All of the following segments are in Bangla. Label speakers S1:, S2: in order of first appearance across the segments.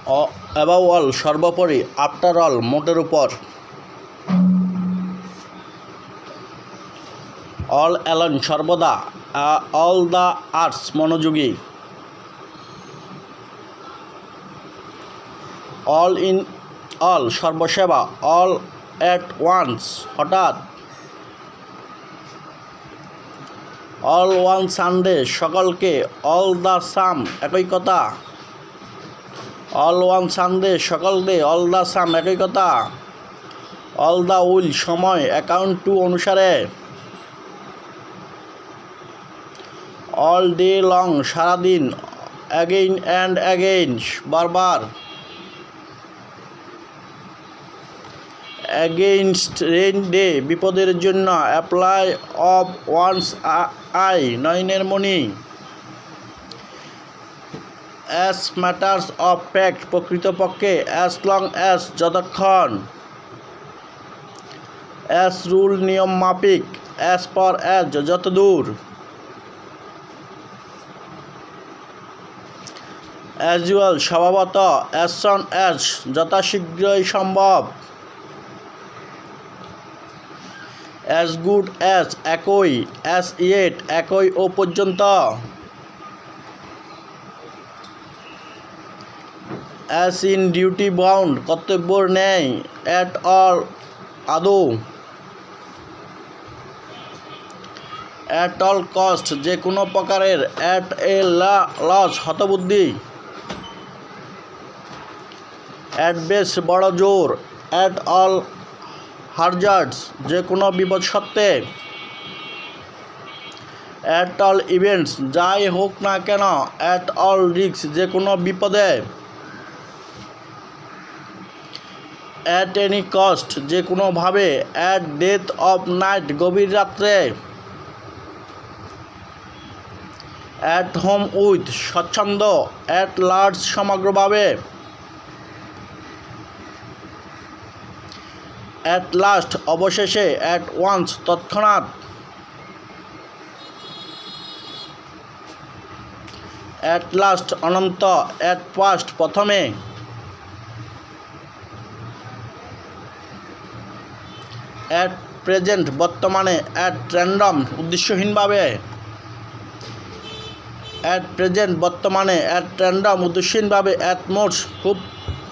S1: অ্যাবাভ অল সর্বোপরি, আফটার অল মোটের উপর, অল অ্যালোন সর্বদা, অল দ্য আর্টস মনোযোগী, অল ইন অল সর্বসেবা, অল অ্যাট ওয়ান্স হঠাৎ, অল ওয়ান সানডে সকলকে, অল দ্য সাম একই কথা, অল ওয়ান সানডে সকলকে, অল দ্য সাম একই কথা, অল দ্য উইল সময়, অ্যাকাউন্ট টু অনুসারে, অল ডে লং সারাদিন, অ্যাগেইন অ্যান্ড অ্যাগেইন বারবার, অ্যাগেইনস্ট রেইন ডে বিপদের জন্য, অ্যাপ্লাই অফ ওয়ান্স আই নয়নের মণি, অ্যাজ ম্যাটার্স অফ ফ্যাক্ট প্রকৃতপক্ষে, অ্যাজ লং অ্যাজ যতক্ষণ, অ্যাজ রুল নিয়ম মাফিক, অ্যাজ পার অ্যাজ যতদূর, অ্যাজ ইউয়াল স্বভাবত, অ্যাজ সন অ্যাজ যথাশীঘ্রই সম্ভব, অ্যাজ গুড অ্যাজ একই, অ্যাজ ইয়েট একই ও পর্যন্ত, অ্যাজ ইন ডিউটি বাউন্ড কর্তব্যের ন্যায়, অ্যাট অল আদৌ, অ্যাট অল কস্ট যে কোনো প্রকারের, অ্যাট এ লস হতবুদ্ধি, অ্যাট বেস্ট বড় জোর, অ্যাট অল হারজার্ডস যে কোনো বিপদ সত্ত্বে, অ্যাট অল ইভেন্টস যাই হোক না কেন, অ্যাট অল রিস্ক যে কোনো বিপদে, অ্যাট এনি কস্ট যে কোনোভাবে, অ্যাট ডেথ অফ নাইট গভীর রাত্রে, অ্যাট হোম উইথ স্বচ্ছন্দ, অ্যাট লার্জ সমগ্রভাবে, অ্যাট লাস্ট অবশেষে, অ্যাট ওয়ান্স তৎক্ষণাৎ, অ্যাট লাস্ট অনন্ত, অ্যাট ফার্স্ট প্রথমে, অ্যাট প্রেজেন্ট বর্তমানে, অ্যাট র্যান্ডম উদ্দেশ্যহীনভাবে, অ্যাট প্রেজেন্ট বর্তমানে, অ্যাট র্যান্ডম উদ্দেশ্যহীনভাবে, অ্যাট মোস্ট খুব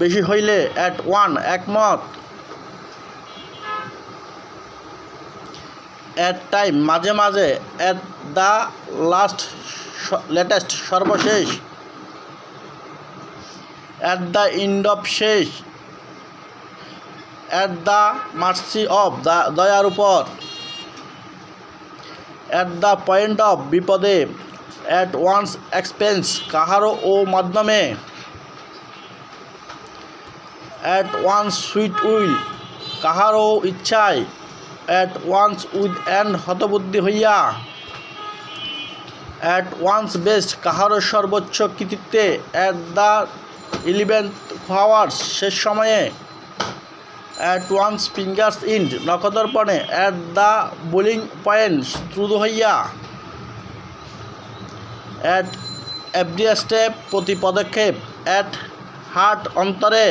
S1: বেশি হইলে, অ্যাট ওয়ান একমত, অ্যাট টাইম মাঝে মাঝে, অ্যাট দ্য লাস্ট লেটেস্ট সর্বশেষ, অ্যাট দ্য এন্ড অফ শেষ, অ্যাট দ্য মার্সি অফ দয়ার উপর, অ্যাট দ্য পয়েন্ট অফ বিপদে, অ্যাট ওয়ান্স এক্সপেন্স কাহারও ও মাধ্যমে, অ্যাট ওয়ান্স সুইট উইল কাহারও ইচ্ছায়, অ্যাট ওয়ান্স উইথ অ্যান্ড হতবুদ্ধি হইয়া, অ্যাট ওয়ান্স বেস্ট কাহারও সর্বোচ্চ কৃতিত্বে, অ্যাট দ্য 11th আওয়ার্স শেষ সময়ে, অ্যাট ওয়ান্স ফিঙ্গার্স ইন্ড নখদর্পণে, অ্যাট দ্য বোলিং পয়েন্ট দ্রুত হইয়া, অ্যাট এভরি স্টেপ প্রতি পদক্ষেপ, অ্যাট হার্ট অন্তরে,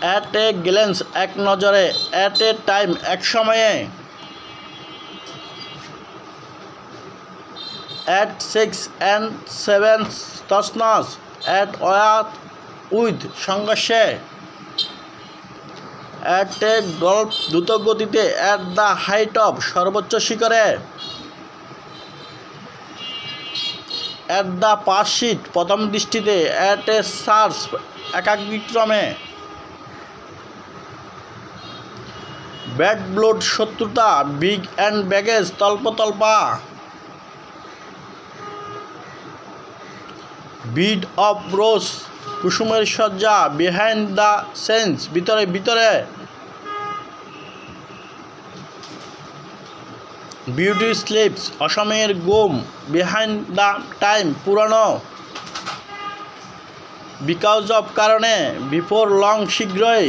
S1: অ্যাট এ গ্ল্যান্স এক নজরে, অ্যাট এ টাইম এক সময়ে, অ্যাট 6 and 7 তছনছ, অ্যাট ওয়ার উইথ সংঘর্ষে, অ্যাট এ গল্ফ দ্রুতগতিতে, অ্যাট দ্য হাইট অফ সর্বোচ্চ শিখরে, অ্যাট দ্য পার্সিট প্রথম দৃষ্টিতে, অ্যাট এ সার্চ একাগ্রক্রমে, ব্যাড ব্লোড শত্রুতা, বিগ অ্যান্ড ব্যাগেজ তল্পতল্পা, বিড অফ রোজ কুসুমের সজ্জা, বিহাইন্ড দ্য সেন্স ভিতরে ভিতরে, বিউটি স্লিপস অসময়ের ঘুম, বিহাইন্ড দ্য টাইম পুরানো, বিকজ অফ কারণে, বিফোর লং শীঘ্রই,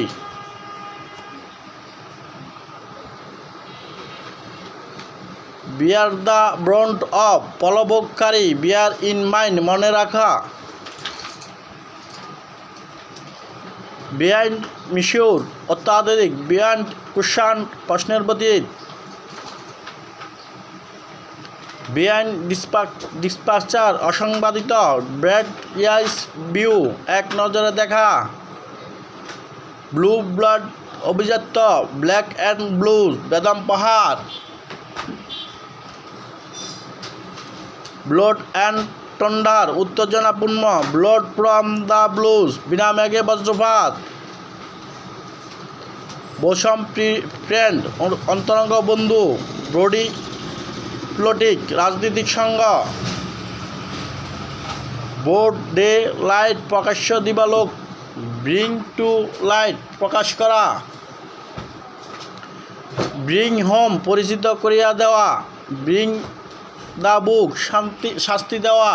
S1: বিয়ার দ্য ব্রন্ট অফ পলভোগকারী, বিয়ার ইন মাইন্ড মনে রাখা। বিহাইন্ড মিশিওর অত্যাধুনিক, বিহাইন্ড কুশন প্রশ্নের প্রতীক, বিহাইন্ড ডিসপাচার অসংবাদিত, ব্রেড ইয়াইস ভিউ এক নজরে দেখা, ব্লু ব্লাড অভিজাত্য, ব্ল্যাক অ্যান্ড ব্লুজ বেদম পাহাড়, ব্লড অ্যান্ড টন্ডার উত্তেজনাপূর্ণ, ব্লড ফ্রম দ্য ব্লুজ বিনা মেঘে বজ্রপাত, বোসম ফ্রেন্ড অন্তরঙ্গ বন্ধু, ব্রডি পলিটিক রাজনৈতিক সংঘ, বোর্ড ডে লাইট প্রকাশ্য দিবালোক, ব্রিং টু লাইট প্রকাশ করা, ব্রিং হোম পরিচিত করিয়া দেওয়া, ব্রিং দ্য বুক শাস্তি দেওয়া,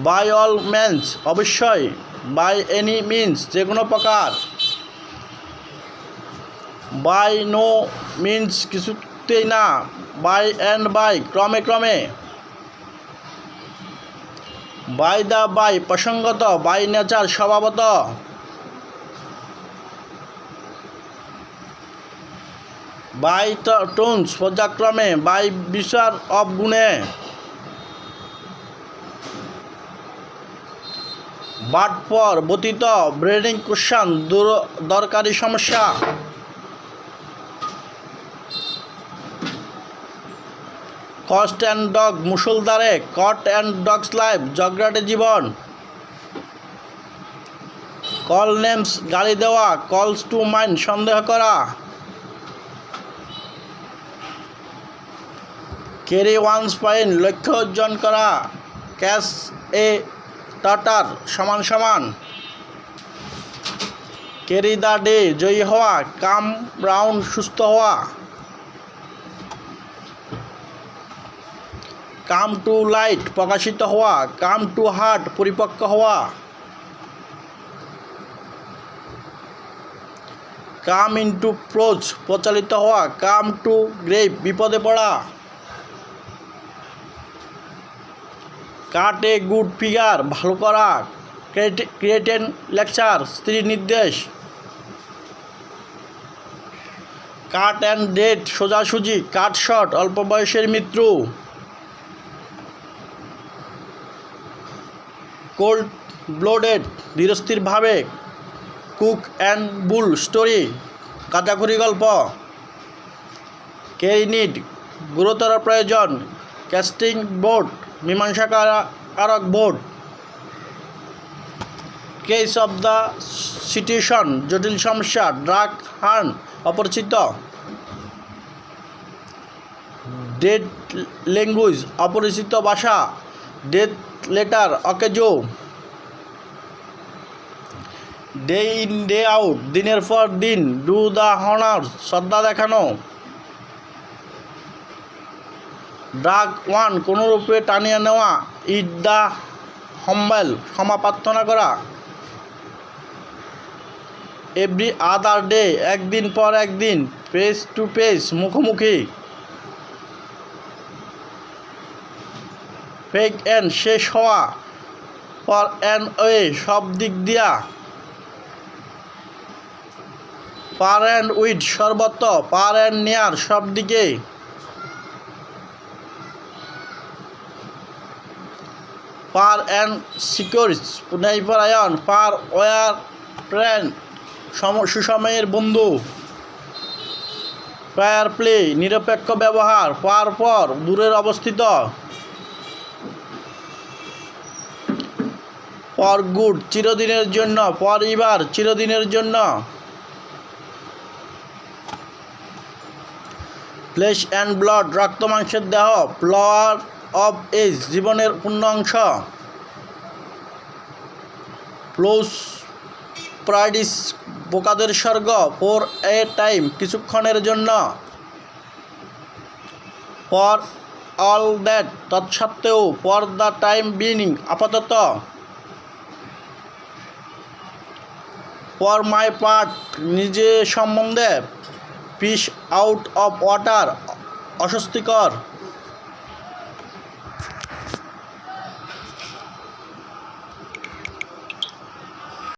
S1: বাই অল মিনস অবশ্যই, বাই এনি মিনস যে কোনো প্রকার, বাই নো মিনস কিছুতেই না, বাই অ্যান্ড বাই ক্রমে ক্রমে, বাই দ্য বাই প্রসঙ্গত, বাই নেচার স্বভাবত, বাই টোনস পর্যায়ক্রমে, বাই বিচার অব গুণে, বাট পর ব্যতীত, ব্রেডিং কুশন দরকারি সমস্যা, কস্ট অ্যান্ড ডগ মুষলধারে, কট অ্যান্ড ডগস লাইফ জগরাটে জীবন, কল নেমস গালি দেওয়া, কলস টু মাইন্ড সন্দেহ করা, ক্যারি ওয়ান্স পয়েন্ট লক্ষ্য অর্জন করা, ক্যাশ এ টাটার সমান সমান, ক্যারি দ্য ডে জয়ী হওয়া, কাম রাউন্ড সুস্থ হওয়া, কাম টু লাইট প্রকাশিত হওয়া, কাম টু হার্ট পরিপক্ক হওয়া, কাম ইনটু প্রোজ প্রচালিত হওয়া, কাম টু গ্রেভ বিপদে পড়া, কাট এ গুড ফিগার ভালো করা, ক্রিয়েটেন লেকচার স্ত্রীর নির্দেশ, কাট অ্যান্ড ডেট সোজাসুজি, কাট শট অল্প বয়সের মৃত্যু, কোল্ড ব্লোডেড ধীরস্থিরভাবে, কুক অ্যান্ড বুল স্টোরি গাঁজাখুরি গল্প, ক্যারি নিড গুরুতর প্রয়োজন, ক্যাস্টিং বোর্ড মীমাংসাকারক বোর্ড, কেস অব দ্য সিচুয়েশন জটিল সমস্যা, ড্রাগ হার্ন অপরিচিত, ডেড ল্যাঙ্গুয়েজ অপরিচিত ভাষা, ডেথ লেটার অকেজো, ডে ইন ডে আউট দিনের পর দিন, ডু দ্য হনার্স শ্রদ্ধা দেখানো, ড্রাগ ওয়ান কোনোরূপে টানিয়ে নেওয়া, ইট দ্য হাম্বল ক্ষমা প্রার্থনা করা, এভরি আদার ডে একদিন পর একদিন, ফেস টু ফেস মুখোমুখি, ফেক এন্ড শেষ হওয়া, ফর অ্যান্ড ওয়ে সব দিক দিয়া, ফার অ্যান্ড উইড সর্বত্র, ফার অ্যান্ড নিয়ার সব দিকে, ফার অ্যান্ড সিকিউরিস পুনঃপরায়ণ, ফার ওয়ার ফ্রেন্ড সুসময়ের বন্ধু, ফায়ার প্লে নিরপেক্ষ ব্যবহার, ফার পর দূরের অবস্থিত, ফর গুড চিরদিনের জন্য, ফর ইভার চিরদিনের জন্য, ফ্লেশ অ্যান্ড ব্লাড রক্ত মাংসের দেহ, ফ্লাওয়ার অব এজ জীবনের পূর্ণ অংশ, প্লোস প্রাইডিস বোকাদের স্বর্গ, ফর এ টাইম কিছুক্ষণের জন্য, ফর অল দ্যাট তৎসত্ত্বেও, ফর দ্য টাইম বিনিং আপাতত, ফর মাই পার্ট নিজে সম্বন্ধে, ফিশ আউট অফ ওয়াটার অস্বস্তিকর,